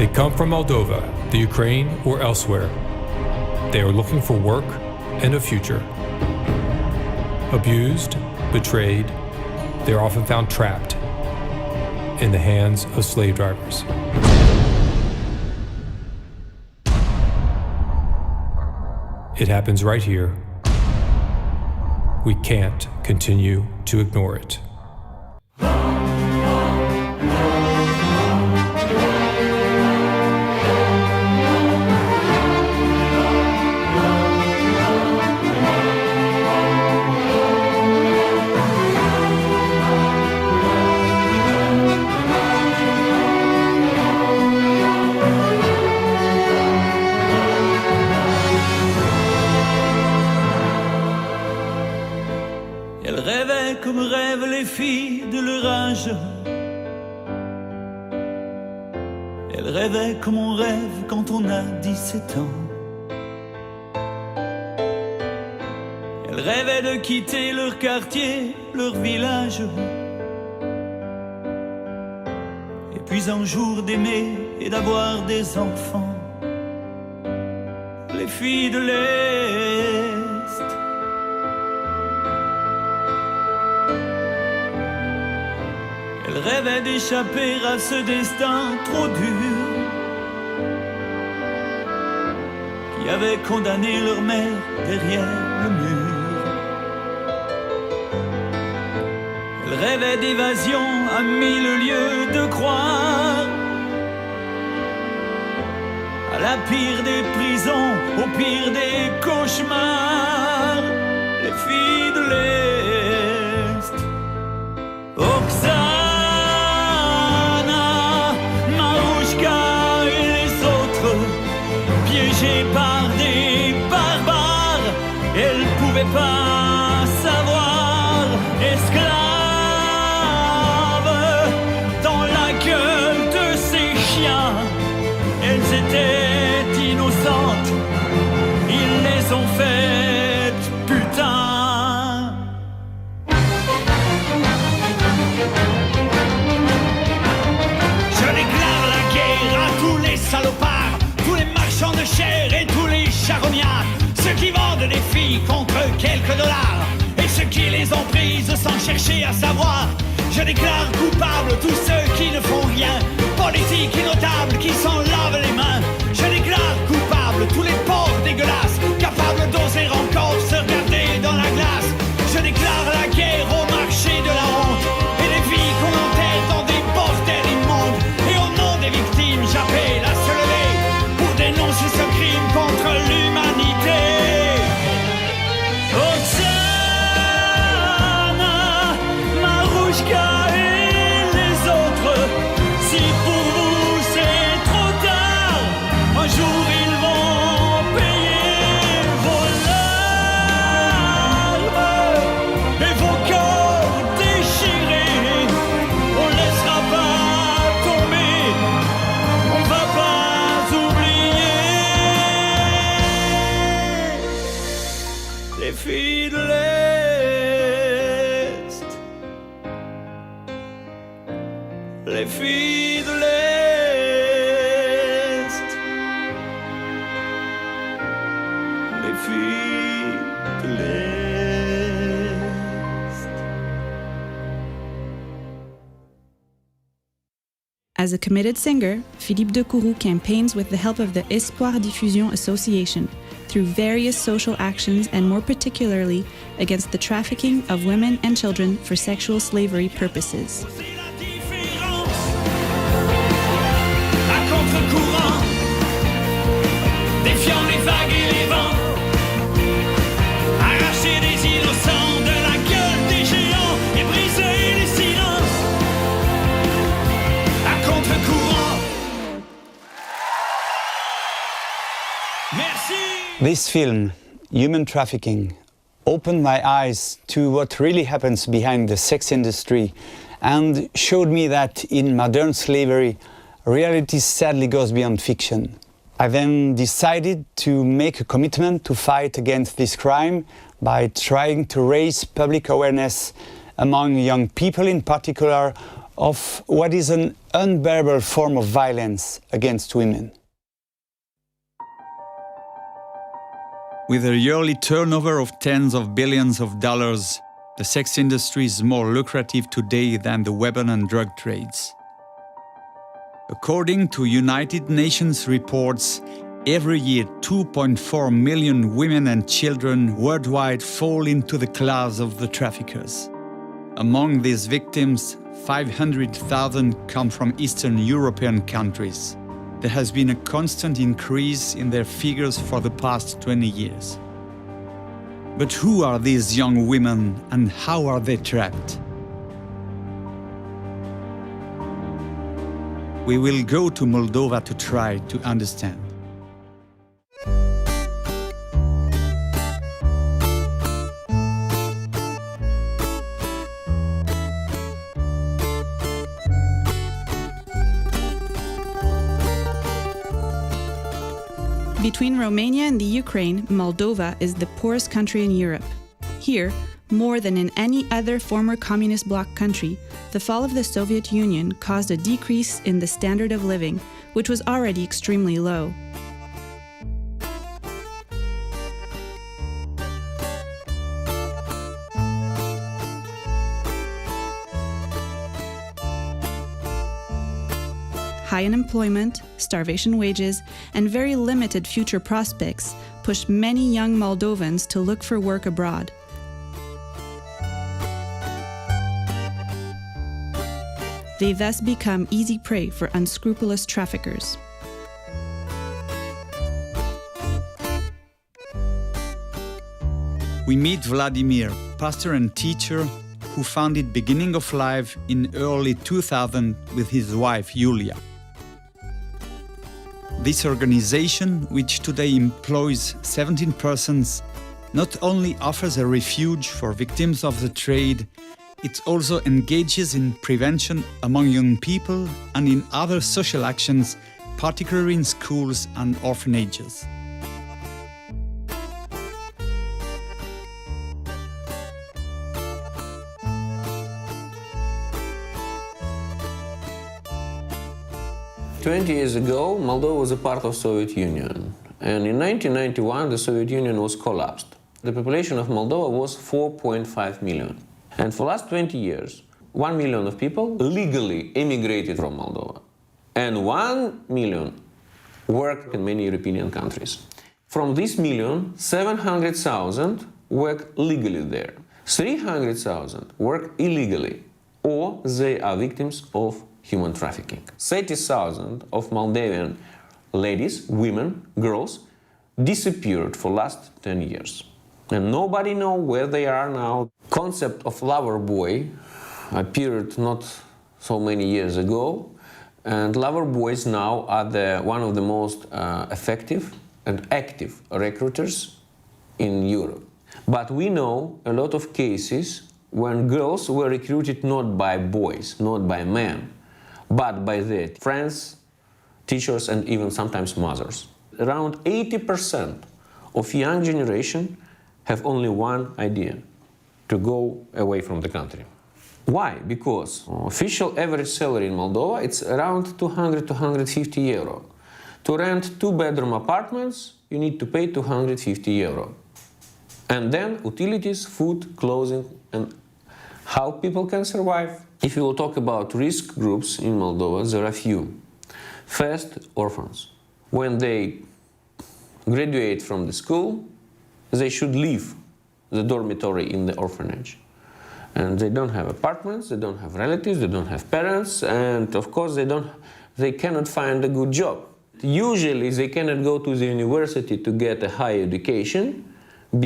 They come from Moldova, the Ukraine, or elsewhere. They are looking for work and a future. Abused, betrayed, they are often found trapped in the hands of slave drivers. It happens right here. We can't continue to ignore it. Comme rêvent les filles de leur âge. Elles rêvaient comme on rêve quand on a 17 ans. Elles rêvaient de quitter leur quartier, leur village, et puis un jour d'aimer et d'avoir des enfants. Les filles de l'Est. Elles rêvaient d'échapper à ce destin trop dur qui avait condamné leur mère derrière le mur. Elles rêvaient d'évasion à 1000 lieues de croire, à la pire des prisons, au pire des cauchemars. Les filles de l'Est. Oksana, piégées par des barbares, elles pouvaient pas savoir, esclaves dans la gueule de ces chiens. Elles étaient innocentes, ils les ont faites putain. Je déclare la guerre à tous les salopards, tous les marchands de chair et tous les charognards, ceux qui vendent des filles contre quelques dollars et ceux qui les ont prises sans chercher à savoir. Je déclare coupables tous ceux qui ne font rien, politiques et notables qui s'en lavent les mains. Je déclare coupables tous les pauvres dégueulasses, capables d'oser encore se regarder dans la glace. Je déclare la guerre au marché de la honte et les filles qu'on enterre dans des bordels immondes. Et au nom des victimes, j'appelle à se lever pour dénoncer ce crime contre l'humanité. Oksana, Marouchka et les autres, si pour vous c'est trop tard, un jour ils vont payer vos larmes et vos corps déchirés. On laissera pas tomber, on va pas oublier les filles de l'Est. Les filles de l'Est. Les filles de l'Est. As a committed singer, Philippe de Courroux campaigns with the help of the Espoir Diffusion Association through various social actions and more particularly against the trafficking of women and children for sexual slavery purposes. C'est la différence. À contre-courant, défiant les vagues et les vents, arracher des innocents de la gueule des géants et briser les silences. À contre-courant. Merci. This film, Human Trafficking, opened my eyes to what really happens behind the sex industry and showed me that in modern slavery, reality sadly goes beyond fiction. I then decided to make a commitment to fight against this crime by trying to raise public awareness among young people in particular of what is an unbearable form of violence against women. With a yearly turnover of tens of billions of dollars, the sex industry is more lucrative today than the weapon and drug trades. According to United Nations reports, every year 2.4 million women and children worldwide fall into the claws of the traffickers. Among these victims, 500,000 come from Eastern European countries. There has been a constant increase in their figures for the past 20 years. But who are these young women and how are they trapped? We will go to Moldova to try to understand. Between Romania and the Ukraine, Moldova is the poorest country in Europe. Here, more than in any other former communist bloc country, the fall of the Soviet Union caused a decrease in the standard of living, which was already extremely low. High unemployment, starvation wages, and very limited future prospects pushed many young Moldovans to look for work abroad. They thus become easy prey for unscrupulous traffickers. We meet Vladimir, pastor and teacher, who founded Beginning of Life in early 2000 with his wife Yulia. This organization, which today employs 17 persons, not only offers a refuge for victims of the trade, it also engages in prevention among young people and in other social actions, particularly in schools and orphanages. "20 years ago, Moldova was a part of Soviet Union, and in 1991 the Soviet Union was collapsed. The population of Moldova was 4.5 million, and for the last 20 years, 1 million of people legally emigrated from Moldova, and 1 million worked in many European countries. From this million, 700,000 work legally there, 300,000 work illegally, or they are victims of human trafficking. 30,000 of Moldavian ladies, women, girls disappeared for the last 10 years. And nobody knows where they are now. Concept of lover boy appeared not so many years ago, and lover boys now are one of the most effective and active recruiters in Europe. But we know a lot of cases when girls were recruited not by boys, not by men, but by their friends, teachers, and even sometimes mothers. Around 80% of young generation have only one idea: to go away from the country. Why? Because official average salary in Moldova it's around 200-250 euro. To rent 2-bedroom apartments, you need to pay 250 euro. And then utilities, food, clothing, and how people can survive. If you will talk about risk groups in Moldova, there are few. First, orphans. When they graduate from the school, they should leave the dormitory in the orphanage. And they don't have apartments, they don't have relatives, they don't have parents, and of course they cannot find a good job. Usually they cannot go to the university to get a higher education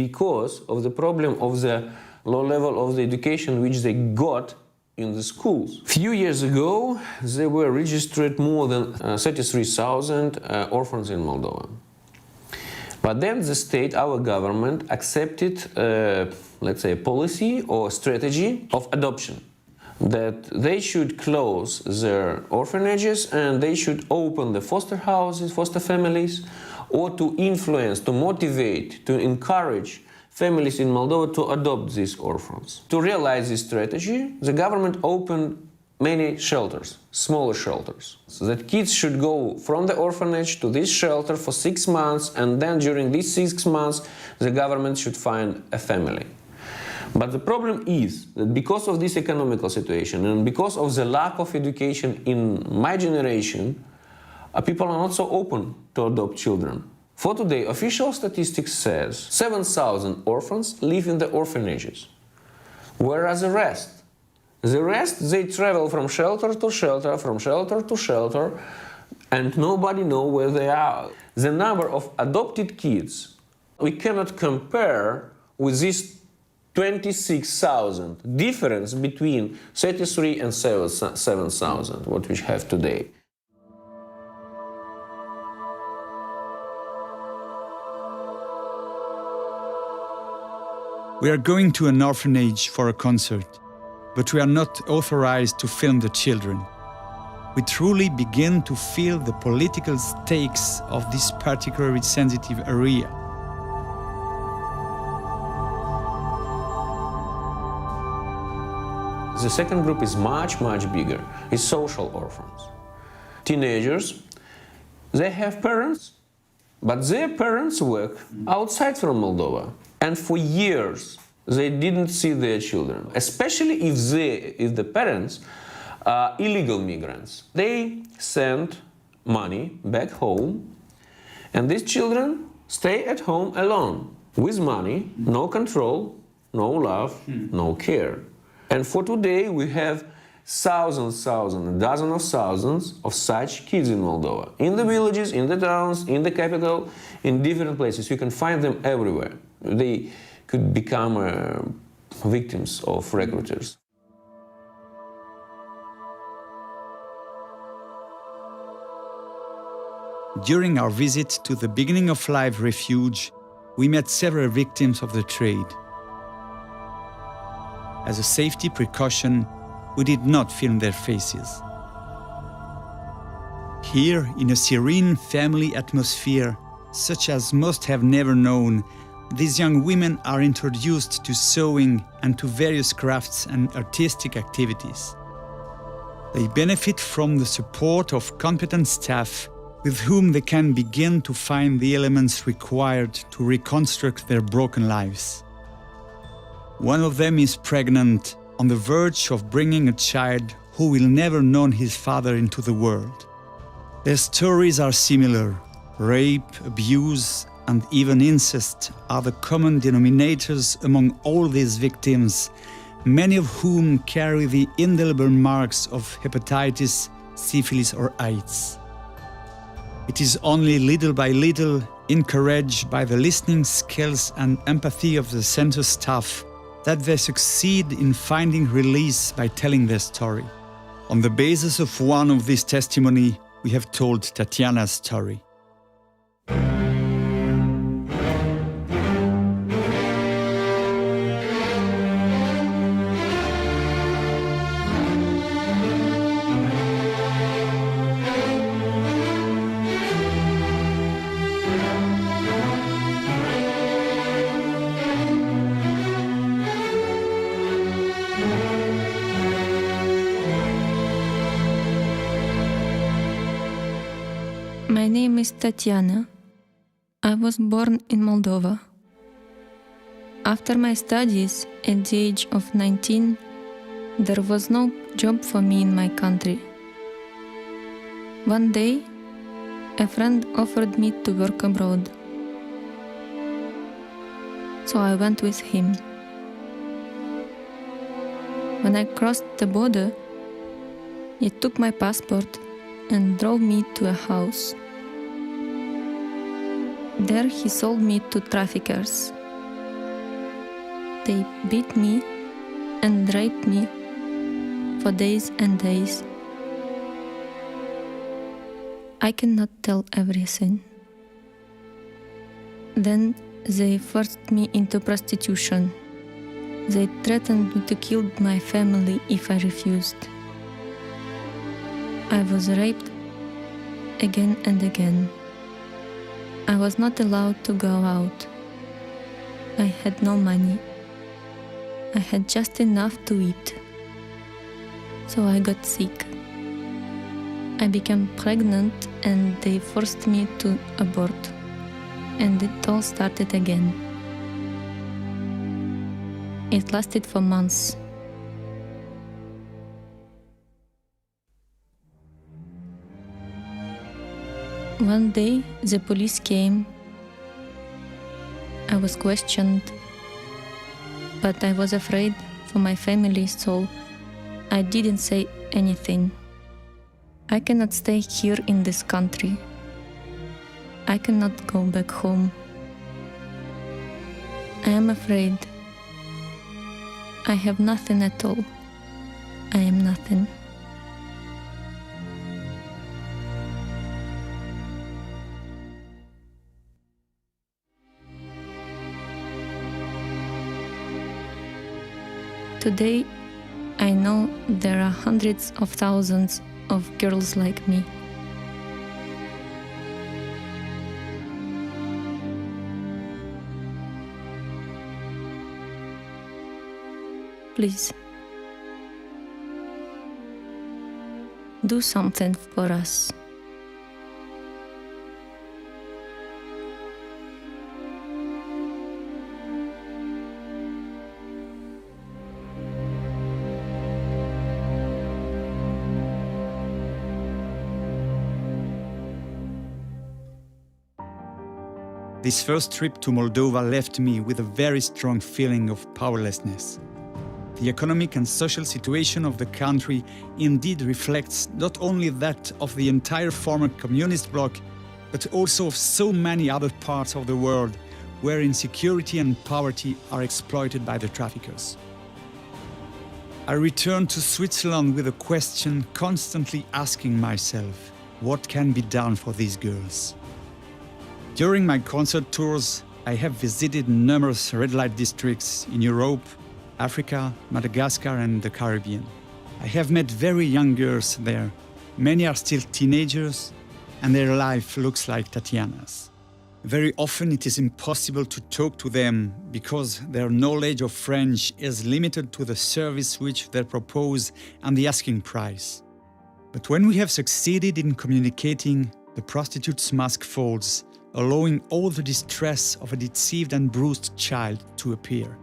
because of the problem of the low level of the education which they got in the schools. Few years ago, there were registered more than 33,000 orphans in Moldova. But then the state, our government, accepted, let's say, a policy or strategy of adoption, that they should close their orphanages and they should open the foster houses, foster families, or to influence, to motivate, to encourage families in Moldova to adopt these orphans. To realize this strategy, the government opened many shelters, smaller shelters, so that kids should go from the orphanage to this shelter for 6 months, and then during these 6 months the government should find a family. But the problem is that because of this economical situation and because of the lack of education in my generation, people are not so open to adopt children. For today, official statistics says 7,000 orphans live in the orphanages, whereas the rest, they travel from shelter to shelter, from shelter to shelter, and nobody knows where they are. The number of adopted kids we cannot compare with this 26,000 difference between 33 and 7,000, what we have today. We are going to an orphanage for a concert, but we are not authorized to film the children. We truly begin to feel the political stakes of this particularly sensitive area. The second group is much bigger. It's social orphans. Teenagers, they have parents, but their parents work outside from Moldova. And for years, they didn't see their children, especially if the parents are illegal migrants. They send money back home, and these children stay at home alone, with money, no control, no love, no care. And for today, we have dozens of thousands of such kids in Moldova. In the villages, in the towns, in the capital, in different places. You can find them everywhere. They could become victims of recruiters. During our visit to the Beginning of Life refuge, we met several victims of the trade. As a safety precaution, we did not film their faces. Here, in a serene family atmosphere, such as most have never known, these young women are introduced to sewing and to various crafts and artistic activities. They benefit from the support of competent staff with whom they can begin to find the elements required to reconstruct their broken lives. One of them is pregnant, on the verge of bringing a child who will never know his father into the world. Their stories are similar. Rape, abuse, and even incest are the common denominators among all these victims, many of whom carry the indelible marks of hepatitis, syphilis, or AIDS. It is only little by little, encouraged by the listening skills and empathy of the center staff, that they succeed in finding release by telling their story. On the basis of one of these testimony, we have told Tatiana's story. My name is Tatiana. I was born in Moldova. After my studies at the age of 19, there was no job for me in my country. One day, a friend offered me to work abroad. So I went with him. When I crossed the border, he took my passport and drove me to a house. There he sold me to traffickers. They beat me and raped me for days and days. I cannot tell everything. Then they forced me into prostitution. They threatened to kill my family if I refused. I was raped again and again. I was not allowed to go out. I had no money. I had just enough to eat. So I got sick. I became pregnant and they forced me to abort. And it all started again. It lasted for months. One day, the police came. I was questioned, but I was afraid for my family, so I didn't say anything. I cannot stay here in this country. I cannot go back home. I am afraid. I have nothing at all. I am nothing. Today, I know there are hundreds of thousands of girls like me. Please, do something for us. This first trip to Moldova left me with a very strong feeling of powerlessness. The economic and social situation of the country indeed reflects not only that of the entire former communist bloc, but also of so many other parts of the world where insecurity and poverty are exploited by the traffickers. I returned to Switzerland with a question constantly asking myself, what can be done for these girls? During my concert tours, I have visited numerous red light districts in Europe, Africa, Madagascar and the Caribbean. I have met very young girls there. Many are still teenagers and their life looks like Tatiana's. Very often it is impossible to talk to them because their knowledge of French is limited to the service which they propose and the asking price. But when we have succeeded in communicating, the prostitute's mask falls, allowing all the distress of a deceived and bruised child to appear.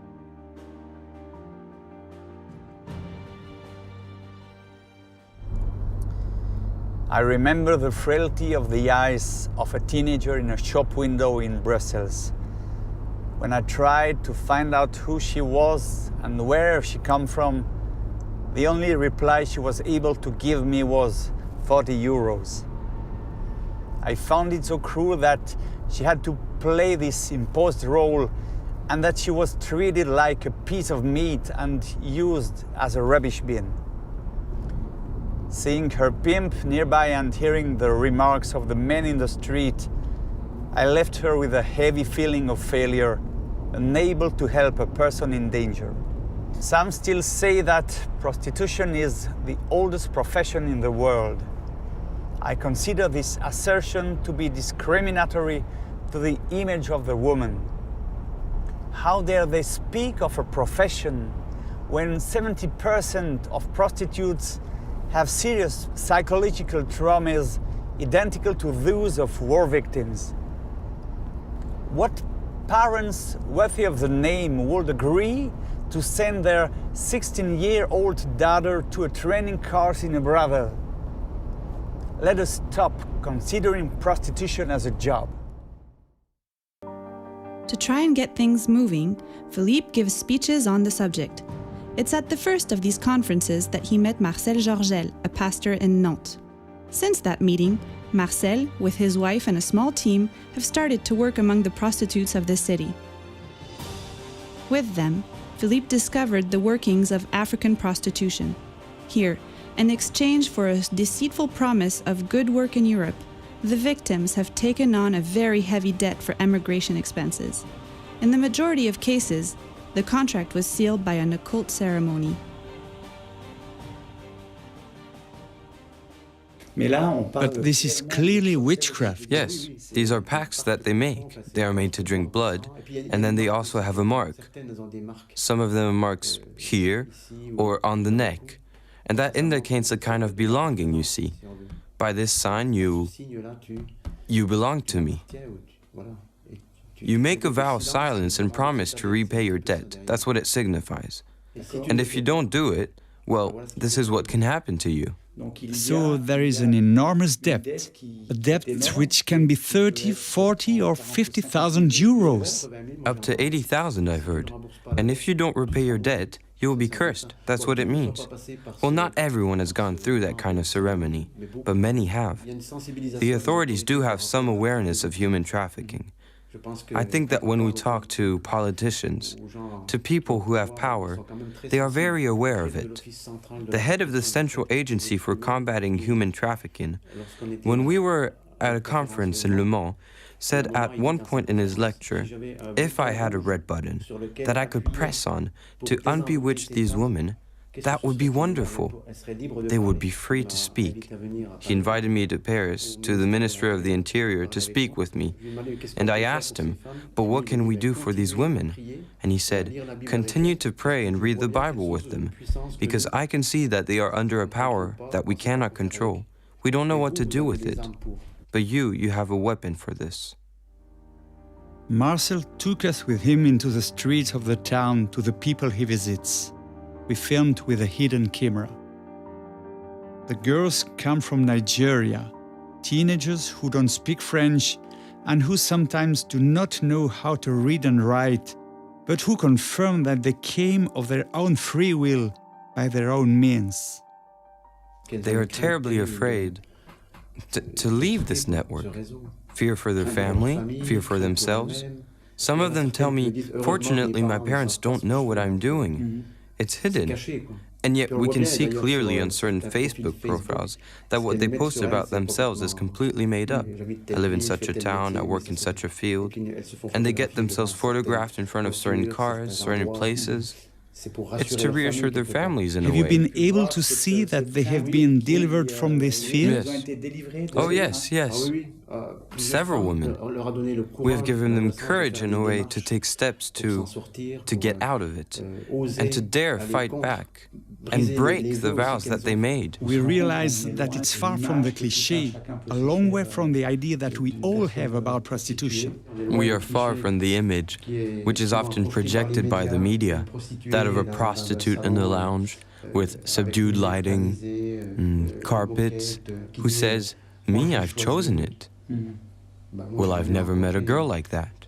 I remember the frailty of the eyes of a teenager in a shop window in Brussels. When I tried to find out who she was and where she come from, the only reply she was able to give me was 40 euros. I found it so cruel that she had to play this imposed role and that she was treated like a piece of meat and used as a rubbish bin. Seeing her pimp nearby and hearing the remarks of the men in the street, I left her with a heavy feeling of failure, unable to help a person in danger. Some still say that prostitution is the oldest profession in the world. I consider this assertion to be discriminatory to the image of the woman. How dare they speak of a profession when 70% of prostitutes have serious psychological traumas identical to those of war victims? What parents worthy of the name would agree to send their 16-year-old daughter to a training course in a brothel? Let us stop considering prostitution as a job. To try and get things moving, Philippe gives speeches on the subject. It's at the first of these conferences that he met Marcel Georgel, a pastor in Nantes. Since that meeting, Marcel, with his wife and a small team, have started to work among the prostitutes of the city. With them, Philippe discovered the workings of African prostitution. Here, in exchange for a deceitful promise of good work in Europe, the victims have taken on a very heavy debt for emigration expenses. In the majority of cases, the contract was sealed by an occult ceremony. But this is clearly witchcraft. Yes, these are packs that they make. They are made to drink blood, and then they also have a mark. Some of them are marks here or on the neck, And that indicates a kind of belonging, you see. By this sign, you belong to me. You make a vow of silence and promise to repay your debt. That's what it signifies. And if you don't do it, well, this is what can happen to you. So there is an enormous debt, a debt which can be 30, 40 or 50,000 euros. Up to 80,000, I've heard. And if you don't repay your debt, you will be cursed. That's what it means. Well, not everyone has gone through that kind of ceremony, but many have. The authorities do have some awareness of human trafficking. I think that when we talk to politicians, to people who have power, they are very aware of it. The head of the Central Agency for Combating Human Trafficking, when we were at a conference in Le Mans, said at one point in his lecture, if I had a red button that I could press on to unbewitch these women, that would be wonderful. They would be free to speak. He invited me to Paris, to the Minister of the Interior, to speak with me. And I asked him, but what can we do for these women? And he said, continue to pray and read the Bible with them, because I can see that they are under a power that we cannot control. We don't know what to do with it. But you have a weapon for this. Marcel took us with him into the streets of the town to the people he visits. We filmed with a hidden camera. The girls come from Nigeria, teenagers who don't speak French and who sometimes do not know how to read and write, but who confirm that they came of their own free will by their own means. They are terribly afraid to leave this network. Fear for their family, fear for themselves. Some of them tell me, fortunately, my parents don't know what I'm doing. It's hidden. And yet we can see clearly on certain Facebook profiles that what they post about themselves is completely made up. I live in such a town, I work in such a field. And they get themselves photographed in front of certain cars, certain places. It's to reassure their families in a way. Have you been able to see that they have been delivered from this field? Yes. Oh, yes, yes. Several women. We have given them courage in a way to take steps to get out of it and to dare fight back and break the vows that they made. We realize that it's far from the cliché, a long way from the idea that we all have about prostitution. We are far from the image, which is often projected by the media, that of a prostitute in a lounge with subdued lighting, carpets, who says, me, I've chosen it. Well, I've never met a girl like that.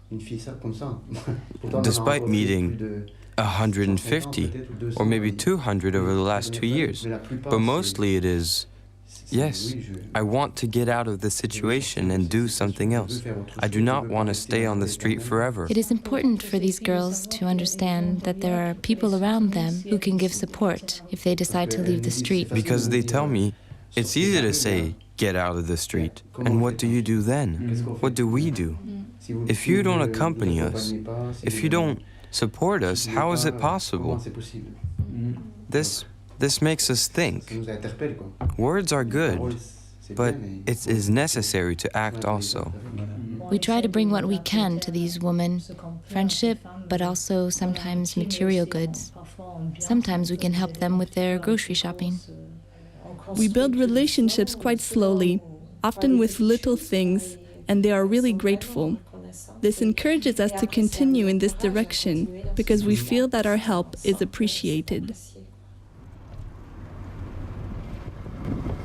Despite meeting 150 or maybe 200 over the last 2 years. But mostly it is, yes, I want to get out of this situation and do something else. I do not want to stay on the street forever. It is important for these girls to understand that there are people around them who can give support if they decide to leave the street. Because they tell me, it's easy to say, get out of the street. And what do you do then? What do we do? If you don't accompany us, if you don't support us, how is it possible? This makes us think. Words are good, but it is necessary to act also. We try to bring what we can to these women, friendship, but also sometimes material goods. Sometimes we can help them with their grocery shopping. We build relationships quite slowly, often with little things, and they are really grateful. This encourages us to continue in this direction because we feel that our help is appreciated.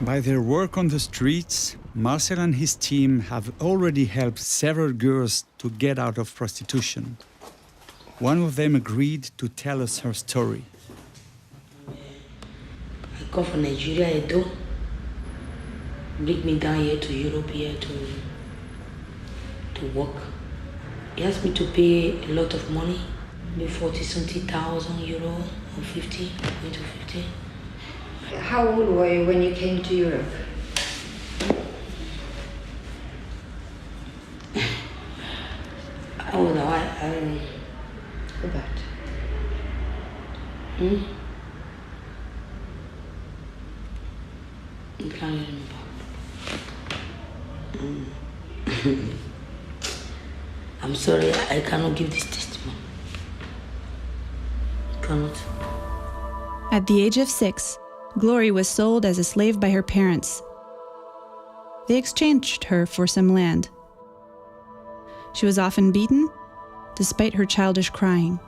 By their work on the streets, Marcel and his team have already helped several girls to get out of prostitution. One of them agreed to tell us her story. I come from Nigeria, Edo. Bring me down here to Europe here to work. He asked me to pay a lot of money, maybe 40-something thousand euro or 50, going to 50. How old were you when you came to Europe? How old am I? About. I can't remember. I'm sorry, I cannot give this testimony. Cannot. At the age of 6, Glory was sold as a slave by her parents. They exchanged her for some land. She was often beaten, despite her childish crying.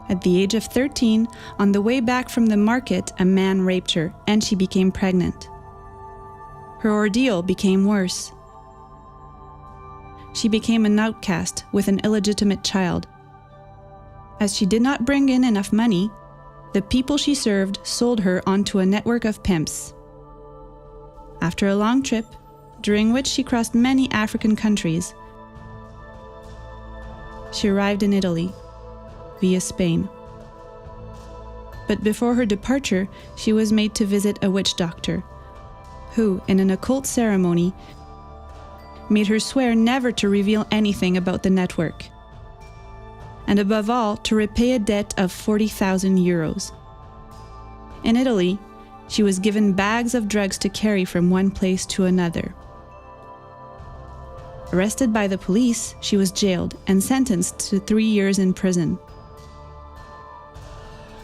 At the age of 13, on the way back from the market, a man raped her, and she became pregnant. Her ordeal became worse. She became an outcast with an illegitimate child. As she did not bring in enough money, the people she served sold her onto a network of pimps. After a long trip, during which she crossed many African countries, she arrived in Italy via Spain. But before her departure, she was made to visit a witch doctor, who, in an occult ceremony, made her swear never to reveal anything about the network, and above all, to repay a debt of 40,000 euros. In Italy, she was given bags of drugs to carry from one place to another. Arrested by the police, she was jailed and sentenced to 3 years in prison.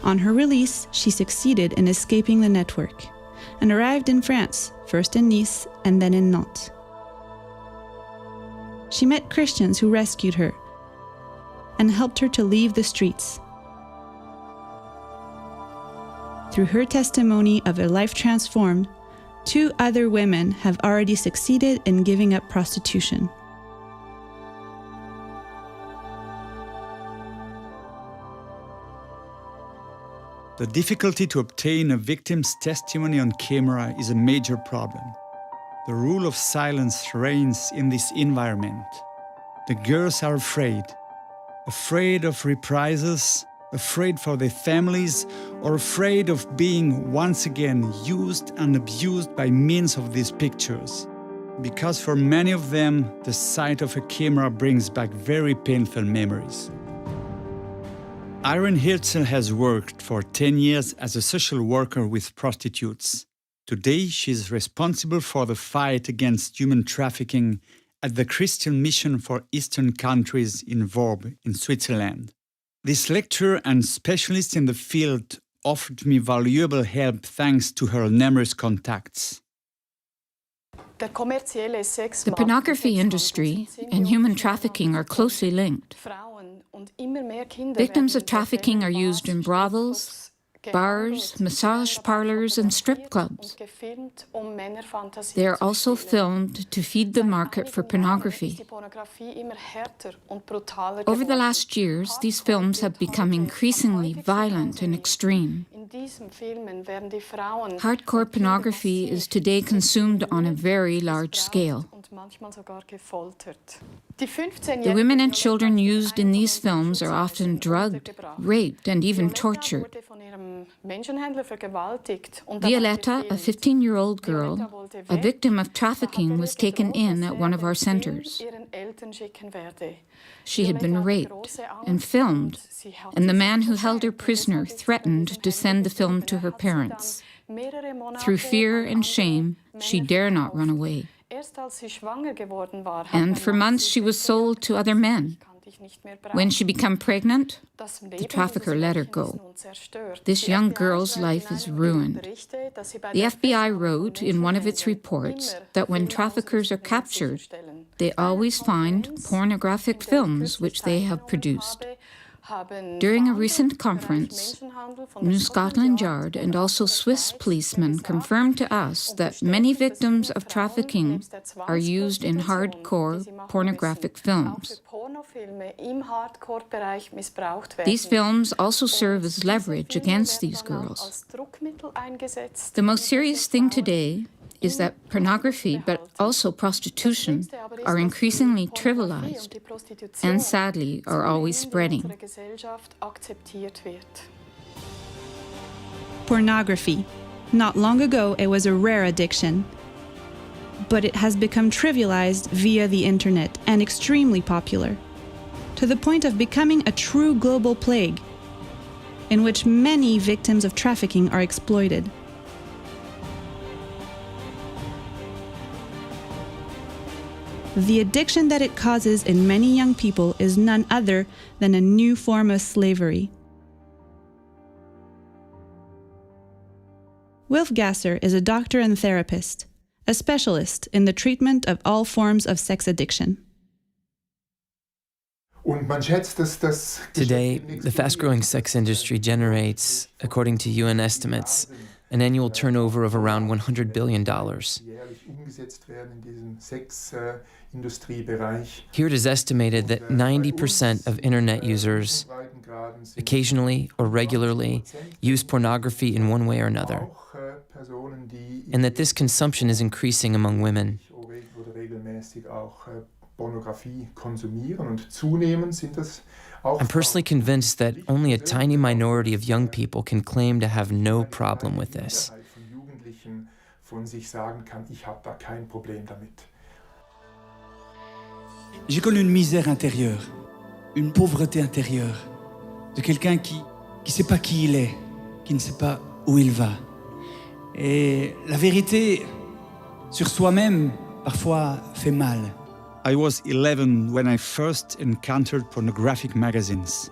On her release, she succeeded in escaping the network and arrived in France, first in Nice and then in Nantes. She met Christians who rescued her and helped her to leave the streets. Through her testimony of a life transformed, 2 other women have already succeeded in giving up prostitution. The difficulty to obtain a victim's testimony on camera is a major problem. The rule of silence reigns in this environment. The girls are afraid of reprisals, afraid for their families, or afraid of being once again used and abused by means of these pictures. Because for many of them, the sight of a camera brings back very painful memories. Irene Hirzel has worked for 10 years as a social worker with prostitutes. Today, she is responsible for the fight against human trafficking at the Christian Mission for Eastern Countries in Worb in Switzerland. This lecturer and specialist in the field offered me valuable help thanks to her numerous contacts. The pornography industry and human trafficking are closely linked. Victims of trafficking are used in brothels, bars, massage parlors, and strip clubs. They are also filmed to feed the market for pornography. Over the last years, these films have become increasingly violent and extreme. Hardcore pornography is today consumed on a very large scale. The women and children used in these films are often drugged, raped, and even tortured. Violetta, a 15-year-old girl, a victim of trafficking, was taken in at one of our centers. She had been raped and filmed, and the man who held her prisoner threatened to send the film to her parents. Through fear and shame, she dare not run away. And for months she was sold to other men. When she became pregnant, the trafficker let her go. This young girl's life is ruined. The FBI wrote in one of its reports that when traffickers are captured, they always find pornographic films which they have produced. During a recent conference, New Scotland Yard and also Swiss policemen confirmed to us that many victims of trafficking are used in hardcore pornographic films. These films also serve as leverage against these girls. The most serious thing today is that pornography, but also prostitution, are increasingly trivialized and sadly are always spreading. Pornography. Not long ago, it was a rare addiction, but it has become trivialized via the internet and extremely popular, to the point of becoming a true global plague, in which many victims of trafficking are exploited. The addiction that it causes in many young people is none other than a new form of slavery. Wilf Gasser is a doctor and therapist, a specialist in the treatment of all forms of sex addiction. Today, the fast-growing sex industry generates, according to UN estimates, an annual turnover of around $100 billion. Here it is estimated that 90% of internet users occasionally or regularly use pornography in one way or another, and that this consumption is increasing among women. I'm personally convinced that only a tiny minority of young people can claim to have no problem with this. J'ai connu une misère intérieure, une pauvreté intérieure, de quelqu'un qui ne sait pas qui il est, qui ne sait pas où il va. Et la vérité sur soi-même, parfois, fait mal. I was 11 when I first encountered pornographic magazines.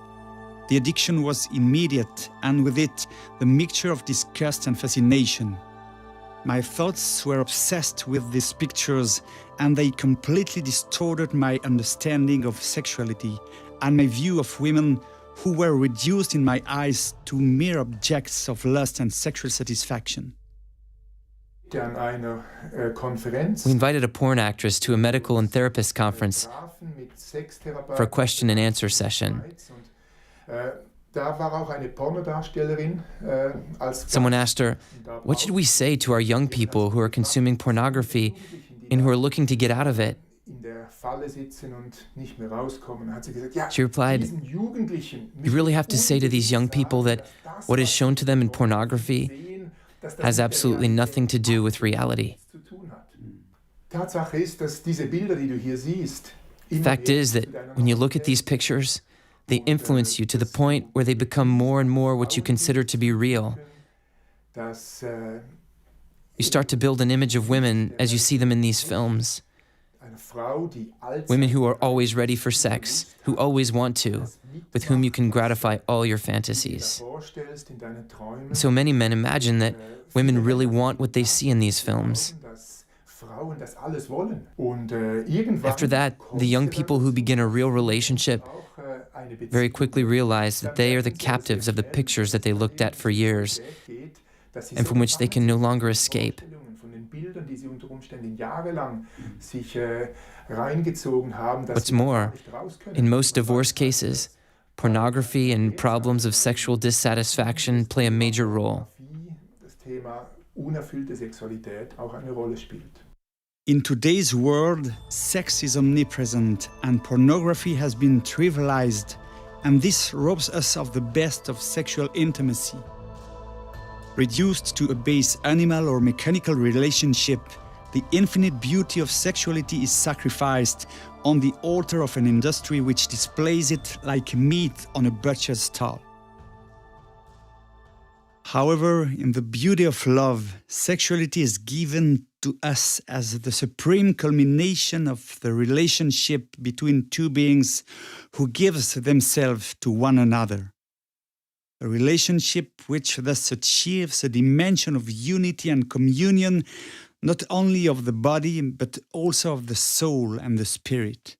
The addiction was immediate, and with it, the mixture of disgust and fascination. My thoughts were obsessed with these pictures, and they completely distorted my understanding of sexuality and my view of women, who were reduced in my eyes to mere objects of lust and sexual satisfaction. We invited a porn actress to a medical and therapist conference for a question and answer session. Someone asked her, "What should we say to our young people who are consuming pornography and who are looking to get out of it?" She replied, "You really have to say to these young people that what is shown to them in pornography has absolutely nothing to do with reality. The fact is that when you look at these pictures, they influence you to the point where they become more and more what you consider to be real. You start to build an image of women as you see them in these films. Women who are always ready for sex, who always want to, with whom you can gratify all your fantasies. So many men imagine that women really want what they see in these films. After that, the young people who begin a real relationship very quickly realize that they are the captives of the pictures that they looked at for years and from which they can no longer escape. What's more, in most divorce cases, pornography and problems of sexual dissatisfaction play a major role. In today's world, sex is omnipresent and pornography has been trivialized, and this robs us of the best of sexual intimacy. Reduced to a base animal or mechanical relationship, the infinite beauty of sexuality is sacrificed on the altar of an industry which displays it like meat on a butcher's stall. However, in the beauty of love, sexuality is given to us as the supreme culmination of the relationship between two beings who gives themselves to one another. A relationship which thus achieves a dimension of unity and communion, not only of the body, but also of the soul and the spirit.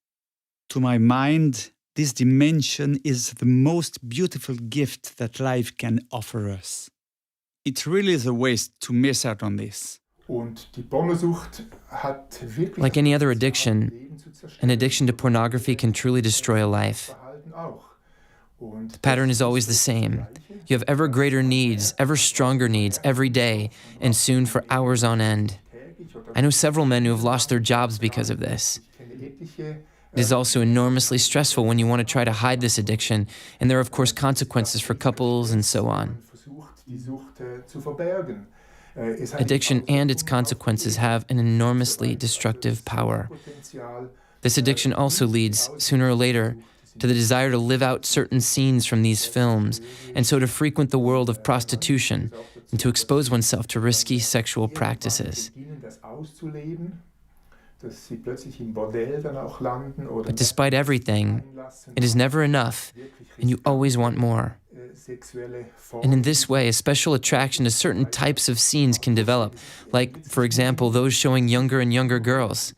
To my mind, this dimension is the most beautiful gift that life can offer us. It really is a waste to miss out on this. Like any other addiction, an addiction to pornography can truly destroy a life. The pattern is always the same. You have ever greater needs, ever stronger needs every day, and soon for hours on end. I know several men who have lost their jobs because of this. It is also enormously stressful when you want to try to hide this addiction, and there are of course consequences for couples and so on. Addiction and its consequences have an enormously destructive power. This addiction also leads, sooner or later, to the desire to live out certain scenes from these films, and so to frequent the world of prostitution, and to expose oneself to risky sexual practices. But despite everything, it is never enough, and you always want more. And in this way, a special attraction to certain types of scenes can develop, like, for example, those showing younger and younger girls.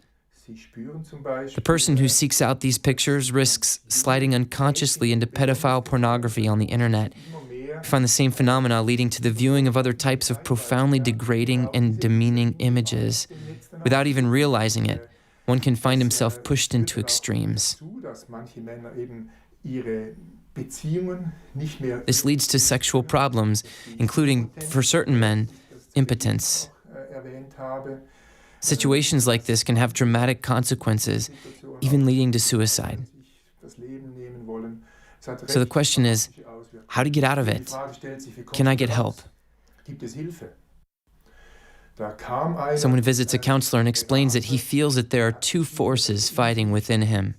The person who seeks out these pictures risks sliding unconsciously into pedophile pornography on the internet. We find the same phenomena leading to the viewing of other types of profoundly degrading and demeaning images. Without even realizing it, one can find himself pushed into extremes. This leads to sexual problems, including, for certain men, impotence. Situations like this can have dramatic consequences, even leading to suicide. So the question is, how to get out of it? Can I get help? Someone visits a counselor and explains that he feels that there are two forces fighting within him.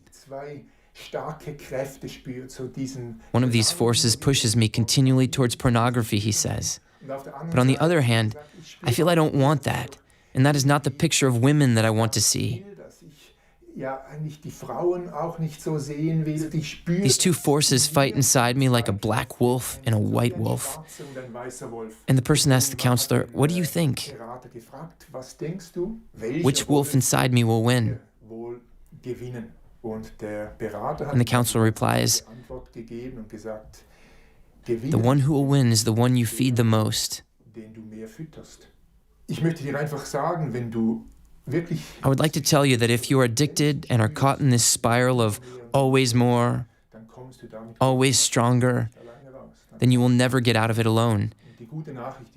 One of these forces pushes me continually towards pornography, he says. But on the other hand, I feel I don't want that, and that is not the picture of women that I want to see. These two forces fight inside me like a black wolf and a white wolf. And the person asks the counselor, "What do you think? Which wolf inside me will win?" And the counselor replies, "The one who will win is the one you feed the most." I would like to tell you that if you are addicted and are caught in this spiral of always more, always stronger, then you will never get out of it alone.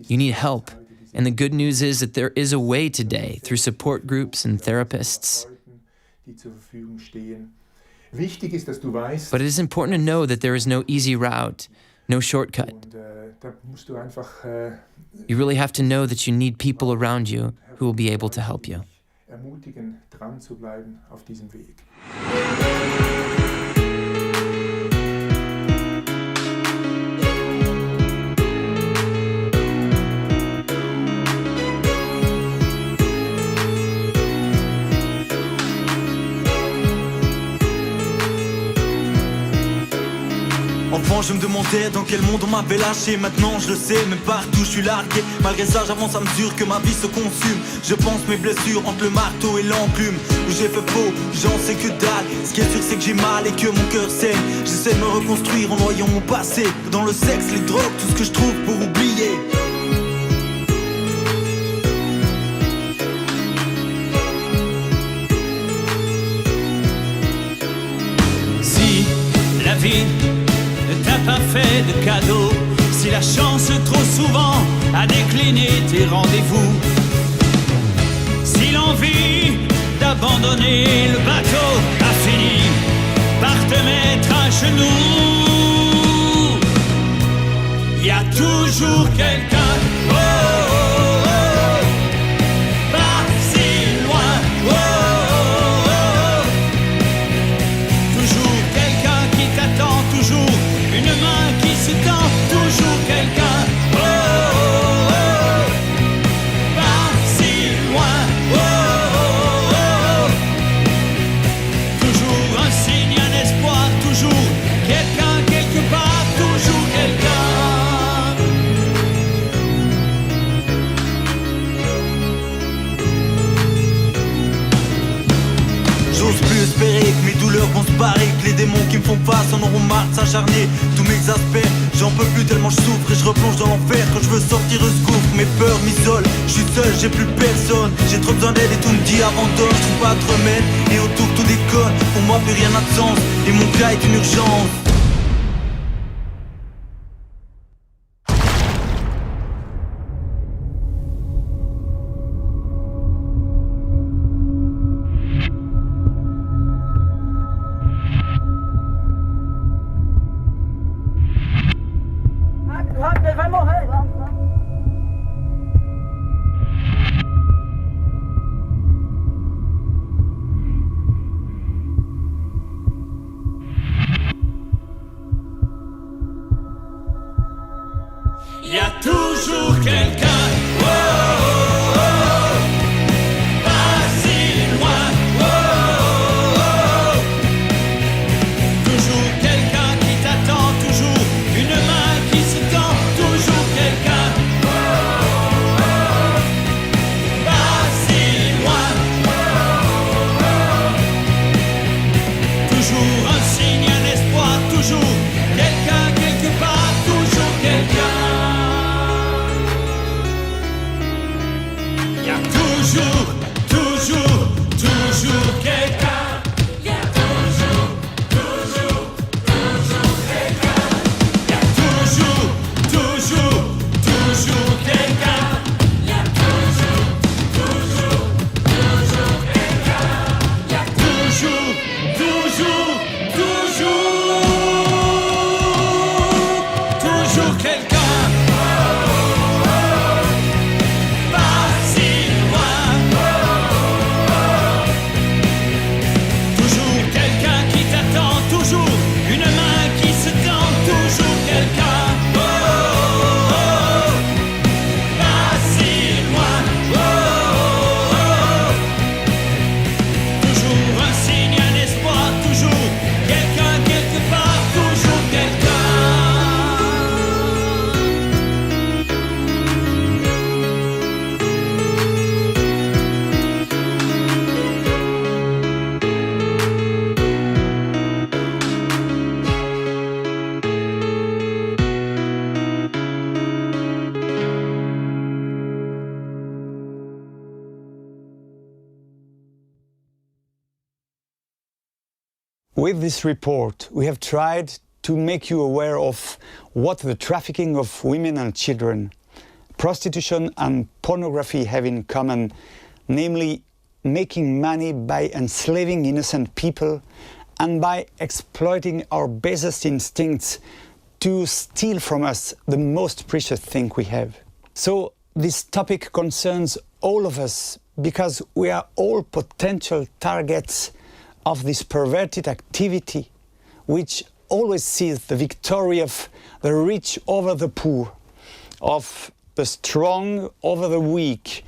You need help. And the good news is that there is a way today through support groups and therapists. But it is important to know that there is no easy route, no shortcut. You really have to know that you need people around you who will be able to help you. Dran zu bleiben auf diesem Weg. Enfant je me demandais dans quel monde on m'avait lâché. Maintenant je le sais, mais partout je suis largué. Malgré ça j'avance à mesure que ma vie se consume. Je pense mes blessures entre le marteau et l'enclume. Où j'ai fait faux, j'en sais que dalle. Ce qui est sûr c'est que j'ai mal et que mon cœur saigne. J'essaie de me reconstruire en noyant mon passé. Dans le sexe, les drogues, tout ce que je trouve pour oublier. Si la vie ne t'a pas fait de cadeau, si la chance trop souvent a décliné tes rendez-vous, si l'envie d'abandonner le bateau a fini par te mettre à genoux, il y a toujours quelqu'un, oh, oh, oh, pas si loin, oh, oh, oh, toujours quelqu'un qui t'attend, toujours une main qui se tend, toujours quelqu'un, oh, oh, oh, pas si loin, oh, oh, oh, toujours un signe, un espoir, toujours quelqu'un quelque part, toujours quelqu'un. J'ose plus espérer que mes douleurs vont se barrer, que les démons qui me font face en auront marre de s'acharner. Tout m'exaspère, j'en peux plus tellement je souffre et je replonge dans l'enfer. Quand je veux sortir de ce gouffre, mes peurs m'isolent. Je suis seul, j'ai plus personne, j'ai trop besoin d'aide et tout me dit abandonne. Je trouve pas de remède et autour tout déconne. Pour moi plus rien n'a de sens et mon cas est une urgence. toujours, toujours quelqu'un. Pas si loin. Toujours quelqu'un qui t'attend, toujours une main qui se tend, toujours quelqu'un. Pas si loin. Toujours un signe, un espoir, toujours quelqu'un quelque part, toujours quelqu'un. With this report, we have tried to make you aware of what the trafficking of women and children, prostitution and pornography have in common, namely making money by enslaving innocent people and by exploiting our basest instincts to steal from us the most precious thing we have. So this topic concerns all of us because we are all potential targets of this perverted activity, which always sees the victory of the rich over the poor, of the strong over the weak,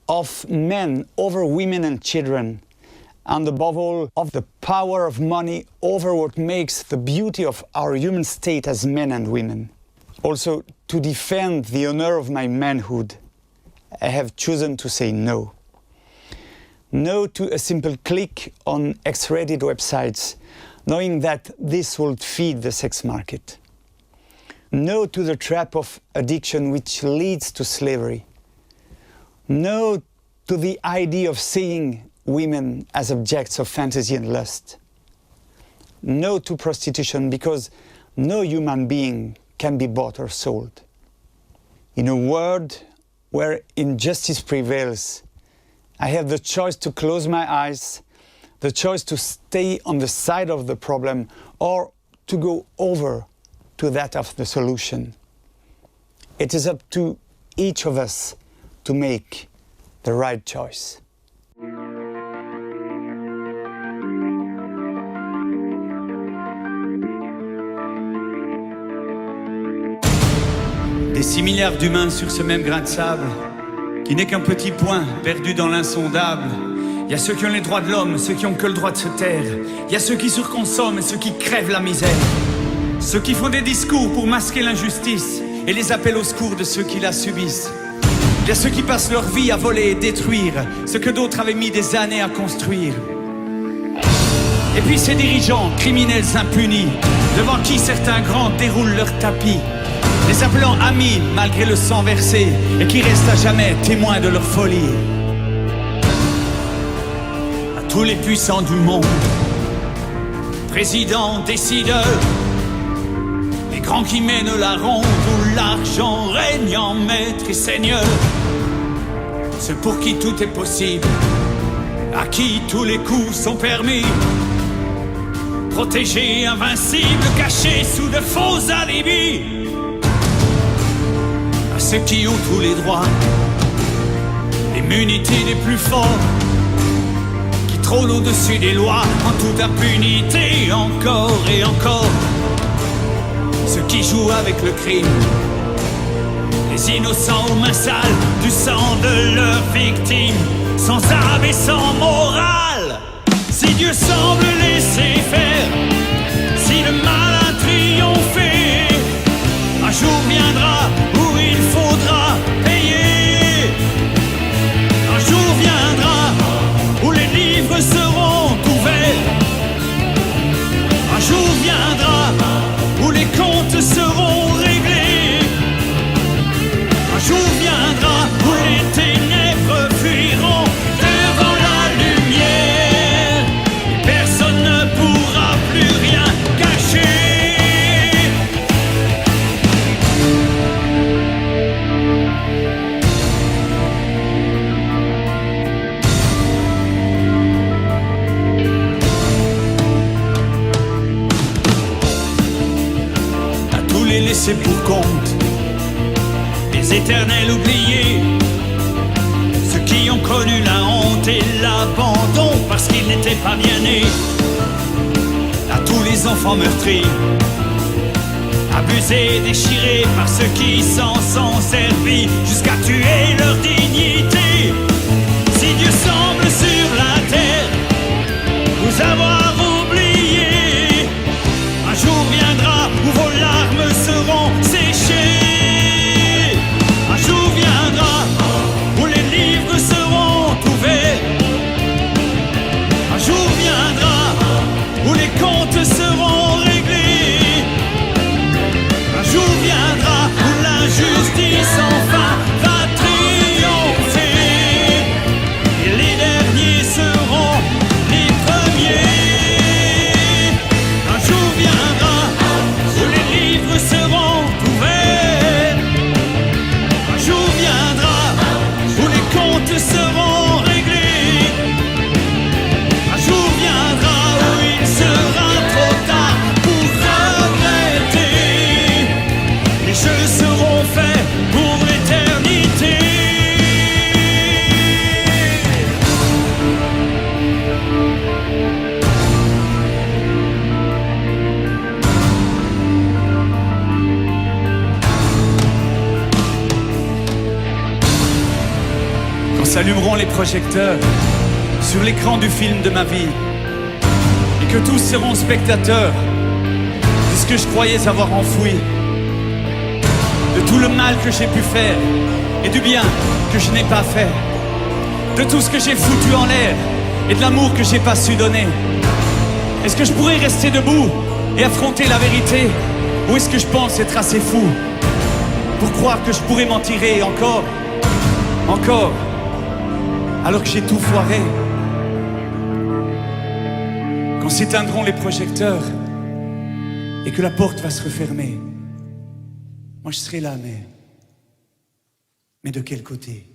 of men over women and children, and above all, of the power of money over what makes the beauty of our human state as men and women. Also, to defend the honor of my manhood, I have chosen to say no. No to a simple click on X-rated websites, knowing that this will feed the sex market. No to the trap of addiction which leads to slavery. No to the idea of seeing women as objects of fantasy and lust. No to prostitution because no human being can be bought or sold. In a world where injustice prevails, I have the choice to close my eyes, the choice to stay on the side of the problem or to go over to that of the solution. It is up to each of us to make the right choice. Des 6 milliards d'humains sur ce même grain de sable, qui n'est qu'un petit point perdu dans l'insondable. Il y a ceux qui ont les droits de l'homme, ceux qui ont que le droit de se taire. Il y a ceux qui surconsomment et ceux qui crèvent la misère. Ceux qui font des discours pour masquer l'injustice et les appels au secours de ceux qui la subissent. Il y a ceux qui passent leur vie à voler et détruire ce que d'autres avaient mis des années à construire. Et puis ces dirigeants, criminels impunis, devant qui certains grands déroulent leur tapis, les appelant amis malgré le sang versé et qui restent à jamais témoins de leur folie. À tous les puissants du monde, présidents, décideurs, les grands qui mènent la ronde où l'argent règne en maître et seigneur, ceux pour qui tout est possible, à qui tous les coups sont permis, protégés, invincibles, cachés sous de faux alibis. Ceux qui ont tous les droits, l'immunité des plus forts, qui trônent au-dessus des lois en toute impunité, encore et encore. Ceux qui jouent avec le crime, les innocents aux mains sales du sang de leurs victimes, sans âme et sans morale. Si Dieu semble laisser faire, si le mal a triomphé, un jour viendra où il faudra payer. Un jour viendra où les livres seront ouverts. Un jour viendra où les comptes seront réglés. Un jour viendra où les ténèbres fuiront devant la lumière. Et personne ne pourra les laissés pour compte, les éternels oubliés, ceux qui ont connu la honte et l'abandon parce qu'ils n'étaient pas bien nés. À tous les enfants meurtris, abusés, déchirés par ceux qui s'en sont servis jusqu'à tuer leur dignité. Si Dieu semble sur la terre vous avoir oublié, un jour viendra où vos larmes seront séchées. Un jour viendra où les livres seront ouverts. Un jour viendra où les comptes seront réglés. Un jour viendra où l'injustice enfin va triompher. Et les derniers seront les premiers. Un jour viendra où les livres seront ouverts. Un jour viendra où les comptes seront réglés. Un jour viendra où il sera trop tard pour regretter. Les jeux seront faits pour l'éternité. Quand s'allumeront les projecteurs sur l'écran du film de ma vie et que tous seront spectateurs de ce que je croyais avoir enfoui, de tout le mal que j'ai pu faire et du bien que je n'ai pas fait, de tout ce que j'ai foutu en l'air et de l'amour que j'ai pas su donner. Est-ce que je pourrais rester debout et affronter la vérité, ou est-ce que je pense être assez fou pour croire que je pourrais m'en tirer encore, alors que j'ai tout foiré? Quand s'éteindront les projecteurs et que la porte va se refermer, moi je serai là, mais de quel côté?